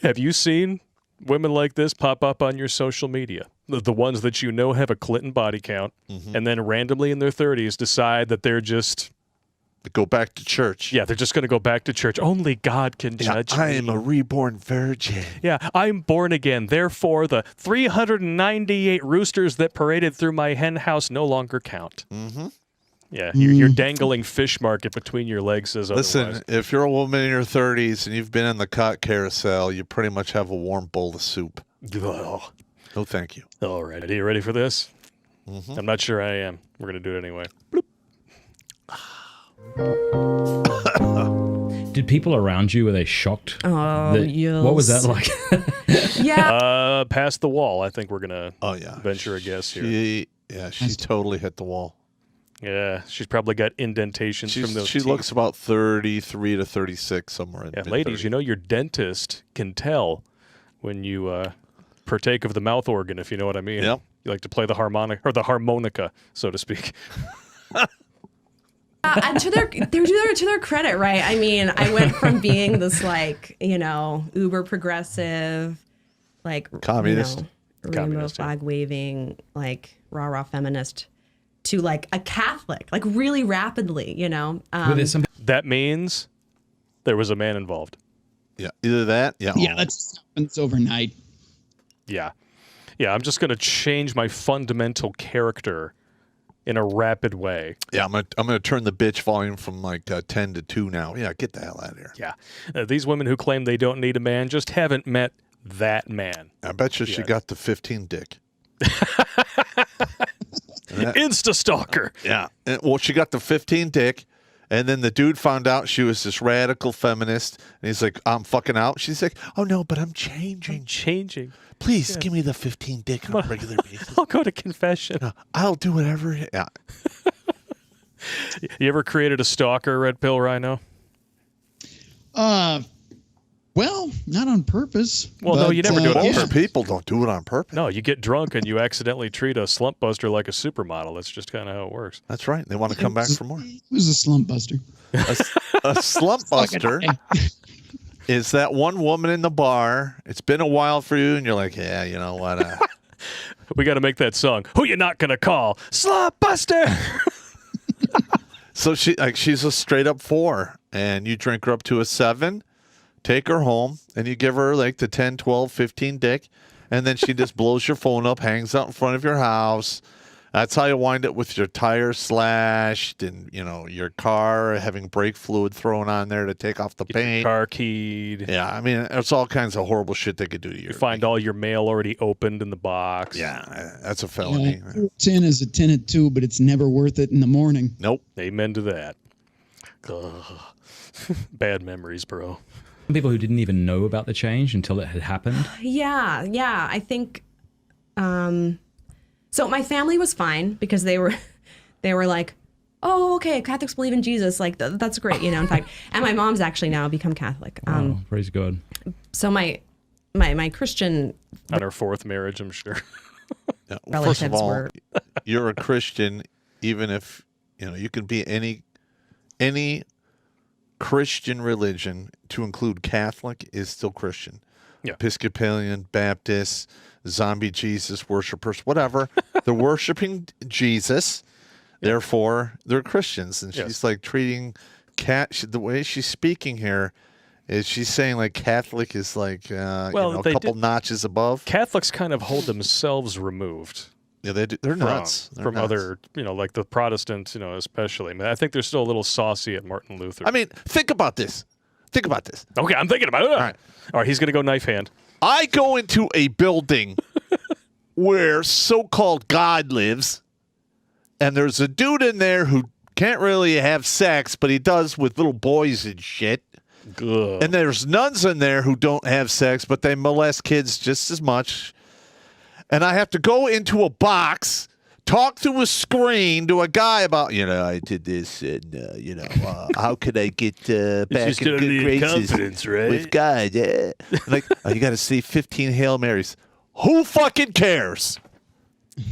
Have you seen women like this pop up on your social media? The ones that you know have a Clinton body count, and then randomly in their 30s decide that they're just... Go back to church. Yeah, they're just going to go back to church. Only God can judge me. I am a reborn virgin. Yeah, I'm born again. Therefore, the 398 roosters that paraded through my hen house no longer count. Mm-hmm. Yeah, you're dangling fish market between your legs says otherwise. Listen, if you're a woman in your 30s and you've been in the cock carousel, you pretty much have a warm bowl of soup. Oh. No, thank you. All right. Are you ready for this? Mm-hmm. I'm not sure I am. We're going to do it anyway. Bloop. Did people around you, were they shocked? Yes. What was that like? Yeah. Past the wall. I think we're going to yeah. venture a guess here. She totally hit the wall. Yeah, she's probably got indentations from those She teeth. looks about 33 to 36, somewhere in Yeah, ladies, you know your dentist can tell when you partake of the mouth organ, if you know what I mean. Yep. You like to play the harmonica, so to speak. And to their credit, right? I mean, I went from being this uber progressive, communist, rainbow flag waving, rah feminist, to a Catholic, really rapidly, That means there was a man involved. Yeah, either that. Yeah, that happens overnight. Yeah, I'm just going to change my fundamental character in a rapid way. Yeah, I'm gonna turn the bitch volume from 10 to 2 now. Yeah, get the hell out of here. Yeah, these women who claim they don't need a man just haven't met that man. I bet you she got the 15 dick. Insta stalker. Yeah. Well, she got the 15 dick, and then the dude found out she was this radical feminist, and he's like, I'm fucking out. She's like, oh, no, but I'm changing. Please give me the 15 dick on a regular basis. I'll go to confession. I'll do whatever. Yeah. You ever created a stalker, Red Pill Rhino? Well, not on purpose. Well, no, you never do it on Most purpose. people don't do it on purpose. No, you get drunk and you accidentally treat a slump buster like a supermodel. That's just kind of how it works. That's right. They want to come back for more. Who's a slump buster? A slump buster is that one woman in the bar. It's been a while for you, and you're like, yeah, you know what? We got to make that song. Who you not going to call? Slump buster! So she's a straight up 4, and you drink her up to a 7. Take her home, and you give her the 10, 12, 15 dick, and then she just blows your phone up, hangs out in front of your house. That's how you wind up with your tire slashed and, your car having brake fluid thrown on there to take off the paint. Your car keyed. Yeah, I mean, it's all kinds of horrible shit they could do to you. You find all your mail already opened in the box. Yeah, that's a felony. 10 is a 10 at 2, but it's never worth it in the morning. Nope. Amen to that. Ugh. Bad memories, bro. People who didn't even know about the change until it had happened. Yeah. I think. So my family was fine because they were like, oh, okay, Catholics believe in Jesus. That's great, In fact, and my mom's actually now become Catholic. Oh, praise God. So my Christian on her 4th marriage, I'm sure. Yeah, well, relatives first of all, were. You're a Christian, even if you can be any Christian religion, to include Catholic, is still Christian. Yeah. Episcopalian, Baptist, zombie Jesus worshipers, whatever. They're worshiping Jesus, therefore they're Christians. And she's treating the way she's speaking here is she's saying Catholic is a couple notches above. Catholics kind of hold themselves removed. Yeah, they're nuts. They're from nuts. Other, like the Protestants, especially. I mean, I think they're still a little saucy at Martin Luther. I mean, think about this. Okay, I'm thinking about it. All right, he's going to go knife hand. I go into a building where so-called God lives, and there's a dude in there who can't really have sex, but he does with little boys and shit. Ugh. And there's nuns in there who don't have sex, but they molest kids just as much. And I have to go into a box, talk through a screen to a guy about, I did this, and, how could I get back in good graces with God? You got to say 15 Hail Marys. Who fucking cares?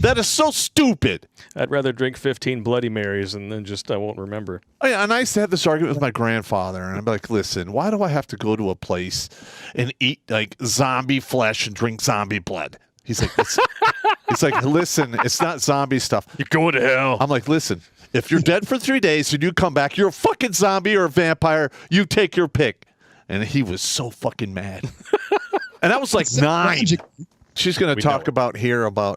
That is so stupid. I'd rather drink 15 Bloody Marys and then just I won't remember. And I used to have this argument with my grandfather, and I'm like, listen, why do I have to go to a place and eat like zombie flesh and drink zombie blood? He's like, he's like, listen, it's not zombie stuff. You're going to hell. I'm like, listen, if you're dead for 3 days and you come back, you're a fucking zombie or a vampire. You take your pick. And he was so fucking mad. And I was like 9. She's going to talk about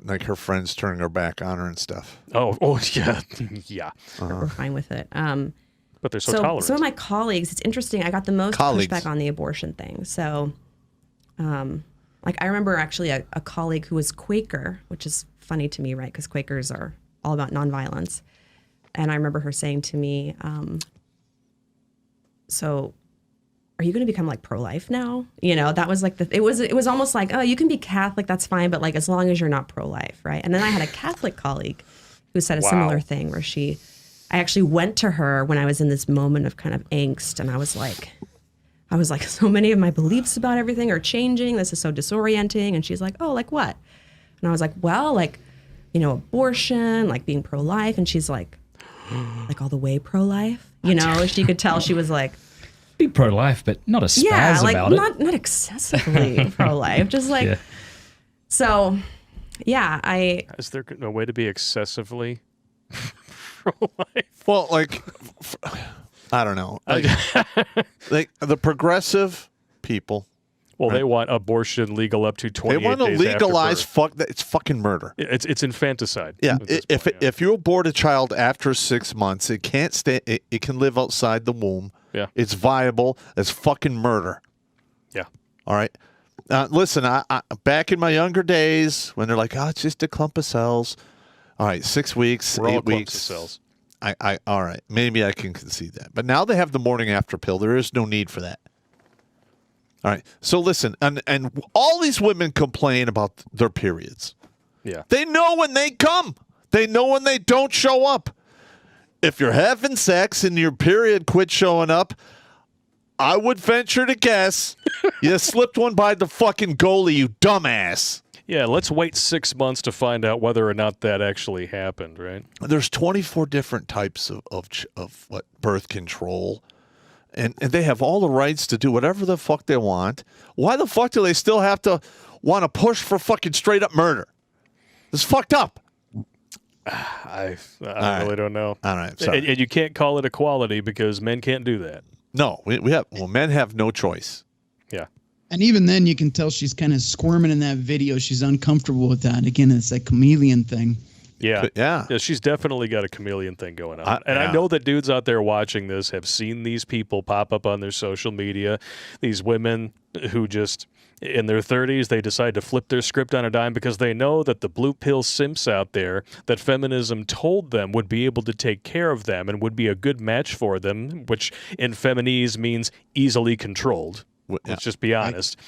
like her friends turning her back on her and stuff. Oh yeah. Yeah. We're fine with it. But they're so tolerant. Some of my colleagues, it's interesting. I got the most pushback on the abortion thing. So, like I remember actually a colleague who was Quaker, which is funny to me, right? Because Quakers are all about nonviolence. And I remember her saying to me, so are you going to become like pro-life now? You know, that was like it was almost like, oh, you can be Catholic, that's fine, but like as long as you're not pro-life, right? And then I had a Catholic colleague who said a similar thing where I actually went to her when I was in this moment of kind of angst, and I was like, so many of my beliefs about everything are changing. This is so disorienting. And she's like, oh, like what? And I was like, well, like, you know, abortion, like being pro-life. And she's like all the way pro-life, you know? She could tell she was like, be pro-life, but not a spaz about it. Not excessively pro-life, just like so. Yeah, is there no way to be excessively pro-life? Well, like I don't know, like the progressive people. Well, they want abortion legal up to 28 days. They want to legalize it's fucking murder. It's infanticide. Yeah, if you abort a child after 6 months, it can't stay. It can live outside the womb. Yeah, it's viable as fucking murder. Yeah. All right. Listen, I back in my younger days when they're like, oh, it's just a clump of cells. All right, 6 weeks, We're 8 all weeks. clumps of cells. All right, maybe I can concede that. But now they have the morning after pill. There is no need for that. All right. So listen, and all these women complain about their periods. Yeah. They know when they come. They know when they don't show up. If you're having sex and your period quit showing up, I would venture to guess you slipped one by the fucking goalie, you dumbass. Yeah, let's wait 6 months to find out whether or not that actually happened, right? There's 24 different types of what birth control. And they have all the rights to do whatever the fuck they want. Why the fuck do they still have to want to push for fucking straight up murder? It's fucked up. I really don't know. All right, sorry. And you can't call it equality because men can't do that. No, men have no choice. Yeah. And even then, you can tell she's kind of squirming in that video. She's uncomfortable with that. Again, it's that chameleon thing. Yeah. Yeah. She's definitely got a chameleon thing going on. I know that dudes out there watching this have seen these people pop up on their social media, these women who just, in their 30s, they decide to flip their script on a dime because they know that the blue pill simps out there that feminism told them would be able to take care of them and would be a good match for them, which in feminese means easily controlled. Let's just be honest.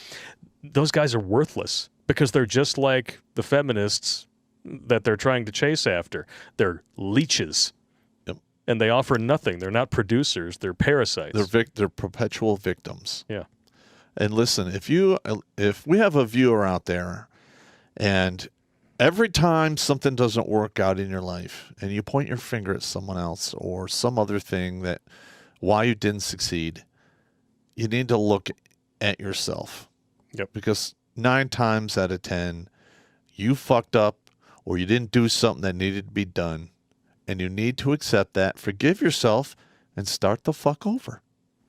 Those guys are worthless because they're just like the feminists that they're trying to chase after. They're leeches. Yep. And they offer nothing. They're not producers. They're parasites. They're perpetual victims. Yeah. And listen, if we have a viewer out there and every time something doesn't work out in your life and you point your finger at someone else or some other thing that why you didn't succeed, you need to look at yourself. Yep. Because 9 times out of 10, you fucked up or you didn't do something that needed to be done, and you need to accept that, forgive yourself, and start the fuck over.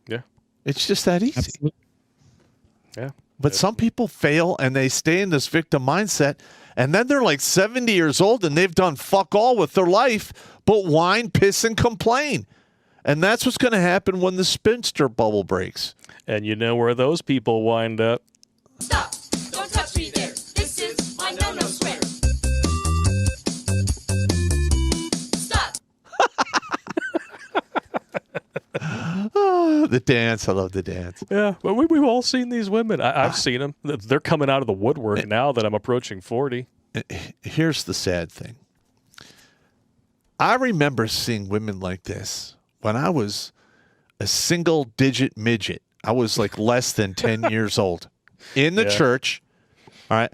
Yeah. It's just that easy. Absolutely. Yeah. But some people fail, and they stay in this victim mindset, and then they're like 70 years old, and they've done fuck all with their life but whine, piss, and complain. And that's what's going to happen when the spinster bubble breaks. And you know where those people wind up? Stop! Don't touch me there. This is my no-no square. Stop! Oh, the dance. I love the dance. Yeah, but we've all seen these women. I've seen them. They're coming out of the woodwork now that I'm approaching 40. Here's the sad thing. I remember seeing women like this when I was a single-digit midget. I was like less than 10 years old in the church. All right.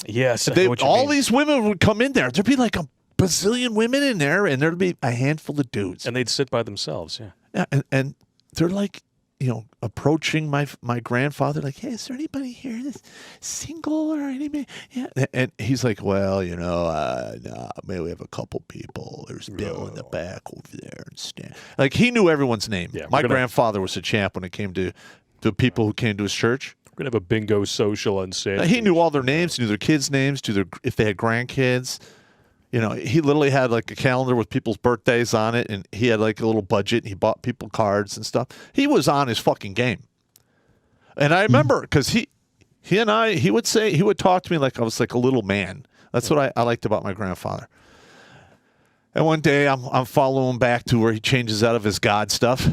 Yes, I know They, what you all mean. these women would come in there. There'd be like a bazillion women in there, and there'd be a handful of dudes. And they'd sit by themselves, yeah. Yeah, and they're like, approaching my grandfather, like, hey, is there anybody here that's single or anybody? Yeah, and he's like, well, nah, maybe we have a couple people. There's Bill in the back over there and Stan. Like, he knew everyone's name. Yeah, my grandfather was a champ when it came to the people who came to his church. We're going to have a bingo social on Saturday. He knew all their names, knew their kids' names, if they had grandkids. He literally had like a calendar with people's birthdays on it, and he had like a little budget. And he bought people cards and stuff. He was on his fucking game. And I remember because he would talk to me like I was like a little man. That's what I liked about my grandfather. And one day I'm following back to where he changes out of his God stuff.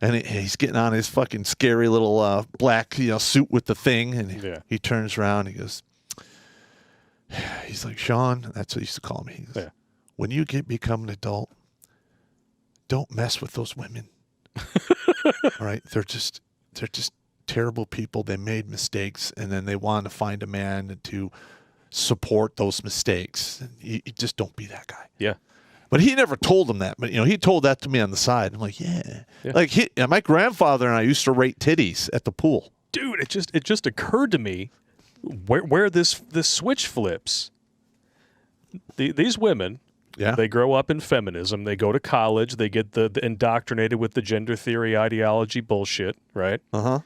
And he's getting on his fucking scary little black suit with the thing, and he turns around. And he goes, he's like, Sean, that's what he used to call me. He goes, when you become an adult, don't mess with those women. All right, they're just terrible people. They made mistakes, and then they want to find a man to support those mistakes. And you just don't be that guy. Yeah. But he never told him that. But, he told that to me on the side. I'm like, yeah. Like, my grandfather and I used to rate titties at the pool. Dude, it just occurred to me where this switch flips. These women, they grow up in feminism. They go to college. They get the indoctrinated with the gender theory ideology bullshit, right? Uh-huh.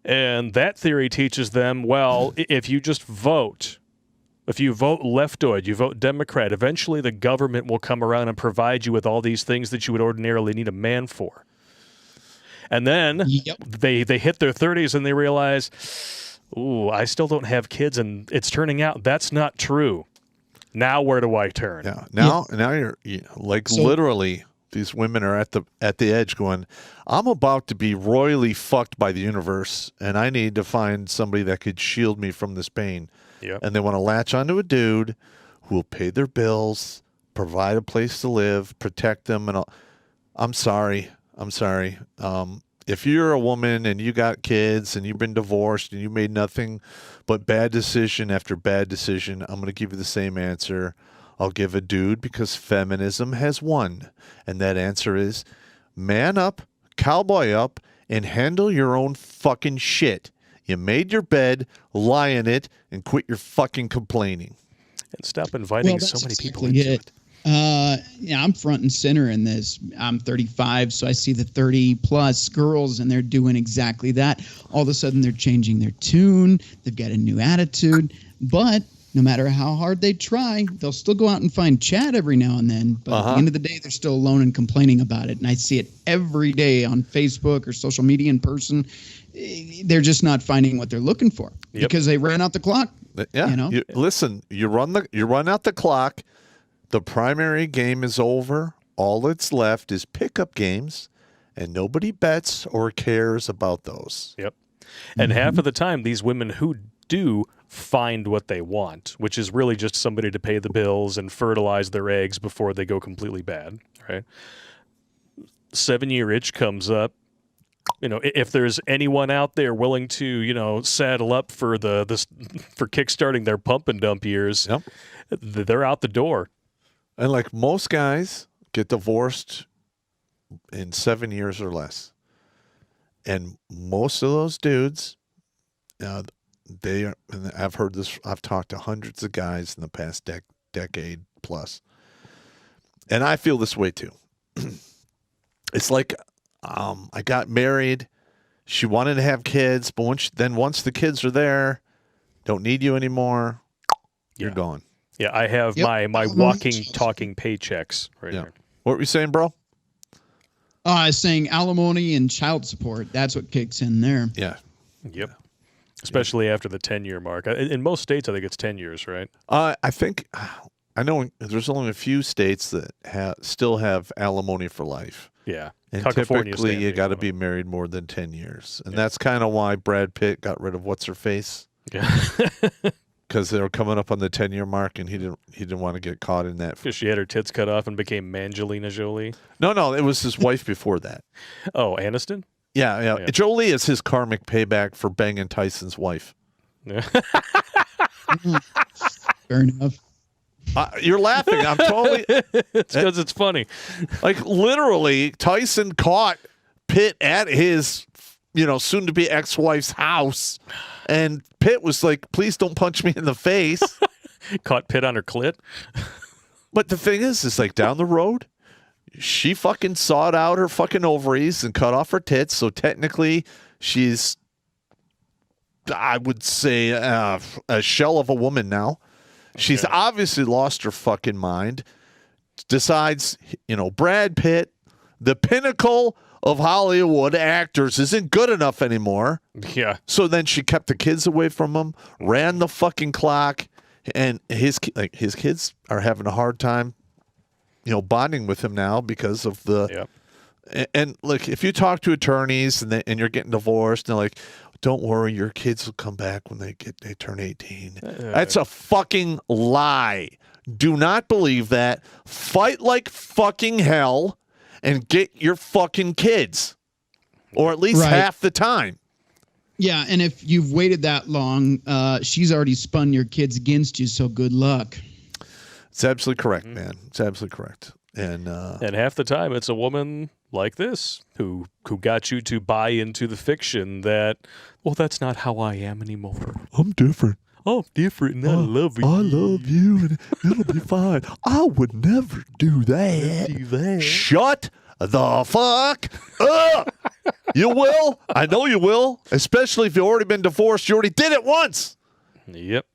And that theory teaches them, well, if you just vote... If you vote leftoid, you vote Democrat, eventually the government will come around and provide you with all these things that you would ordinarily need a man for. And then they hit their 30s and they realize, ooh, I still don't have kids, and it's turning out that's not true. Now where do I turn? Yeah. Now you're like literally these women are at the edge going, I'm about to be royally fucked by the universe, and I need to find somebody that could shield me from this pain. Yep. And they want to latch onto a dude who will pay their bills, provide a place to live, protect them. And I'm sorry. If you're a woman and you got kids and you've been divorced and you made nothing but bad decision after bad decision, I'm going to give you the same answer I'll give a dude, because feminism has won. And that answer is man up, cowboy up, and handle your own fucking shit. You made your bed, lie in it, and quit your fucking complaining. And stop inviting so many people into it. I'm front and center in this. I'm 35, so I see the 30-plus girls, and they're doing exactly that. All of a sudden, they're changing their tune. They've got a new attitude. But no matter how hard they try, they'll still go out and find Chad every now and then. But at the end of the day, they're still alone and complaining about it. And I see it every day on Facebook or social media in person. They're just not finding what they're looking for because they ran out the clock. Yeah. You run out the clock. The primary game is over. All that's left is pickup games, and nobody bets or cares about those. Yep. And half of the time, these women who do find what they want, which is really just somebody to pay the bills and fertilize their eggs before they go completely bad, right? 7-year itch comes up. If there's anyone out there willing to, saddle up for for kickstarting their pump and dump years, they're out the door. And like most guys get divorced in 7 years or less. And most of those dudes, and I've heard this, I've talked to hundreds of guys in the past decade plus. And I feel this way too. It's like, I got married. She wanted to have kids, but once the kids are there, don't need you anymore. You're gone. Yeah, I have my walking, talking paychecks right here. What were you saying, bro? I was saying alimony and child support. That's what kicks in there. Yeah. Yep. Especially after the 10-year mark. In most states, I think it's 10 years, right? I know there's only a few states that still have alimony for life. Yeah. And typically you got to be married more than 10 years. And that's kind of why Brad Pitt got rid of what's-her-face. Yeah. Because they were coming up on the 10-year mark, and he didn't want to get caught in that. Because she had her tits cut off and became Mangelina Jolie? No, it was his wife before that. Oh, Aniston? Yeah. Jolie is his karmic payback for banging Tyson's wife. Fair enough. You're laughing. I'm totally. It's because it's funny. Like, literally, Tyson caught Pitt at his, soon-to-be ex-wife's house, and Pitt was like, "Please don't punch me in the face." Caught Pitt on her clit. But the thing is like, down the road, she fucking sawed out her fucking ovaries and cut off her tits. So technically, she's, I would say, a shell of a woman now. She's obviously lost her fucking mind. Decides, Brad Pitt, the pinnacle of Hollywood actors, isn't good enough anymore. Yeah. So then she kept the kids away from him, ran the fucking clock, and his kids are having a hard time, bonding with him now because of the. Yeah. And look, if you talk to attorneys and you're getting divorced, and they're like, "Don't worry, your kids will come back when they turn 18." That's a fucking lie. Do not believe that. Fight like fucking hell and get your fucking kids, or at least half the time. Yeah, and if you've waited that long, she's already spun your kids against you, so good luck. It's absolutely correct, man. It's absolutely correct. And half the time, it's a woman like this who got you to buy into the fiction that, well, that's not how I am anymore. I'm different. I'm different, and I love you. I love you, and it'll be fine. I would never do that. Shut the fuck up. You will. I know you will. Especially if you've already been divorced. You already did it once. Yep.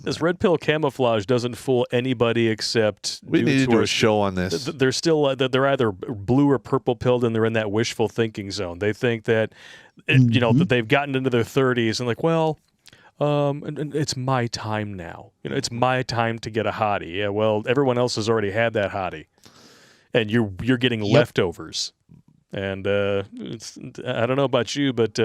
This red pill camouflage doesn't fool anybody except we need to do a show on this. They're still they're either blue or purple pilled, and they're in that wishful thinking zone. They think that that they've gotten into their 30s and like, well, and it's my time now. It's my time to get a hottie. Yeah, well, everyone else has already had that hottie, and you're getting leftovers. And I don't know about you, but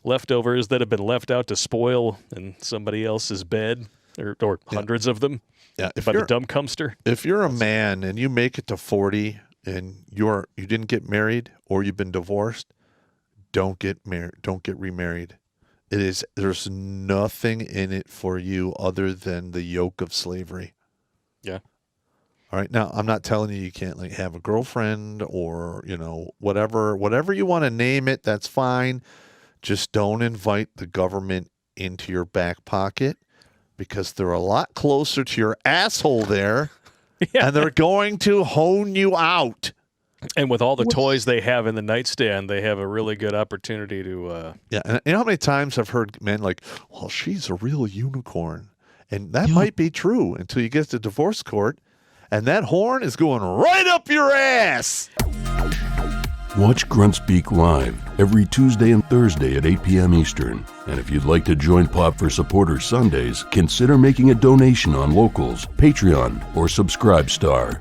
leftovers that have been left out to spoil in somebody else's bed, or hundreds of them, by the dumb cumster. If you're a man and you make it to 40 and you didn't get married or you've been divorced, don't get married. Don't get remarried. There's nothing in it for you other than the yoke of slavery. Yeah. All right. Now, I'm not telling you can't have a girlfriend or, whatever you want to name it. That's fine. Just don't invite the government into your back pocket because they're a lot closer to your asshole there and they're going to hone you out. And with all the toys they have in the nightstand, they have a really good opportunity to. Yeah. And you know how many times I've heard men like, well, she's a real unicorn. And that might be true until you get to divorce court. And that horn is going right up your ass. Watch Grunt Speak live every Tuesday and Thursday at 8 p.m. Eastern. And if you'd like to join Pop for Supporters Sundays, consider making a donation on Locals, Patreon, or Subscribe Star.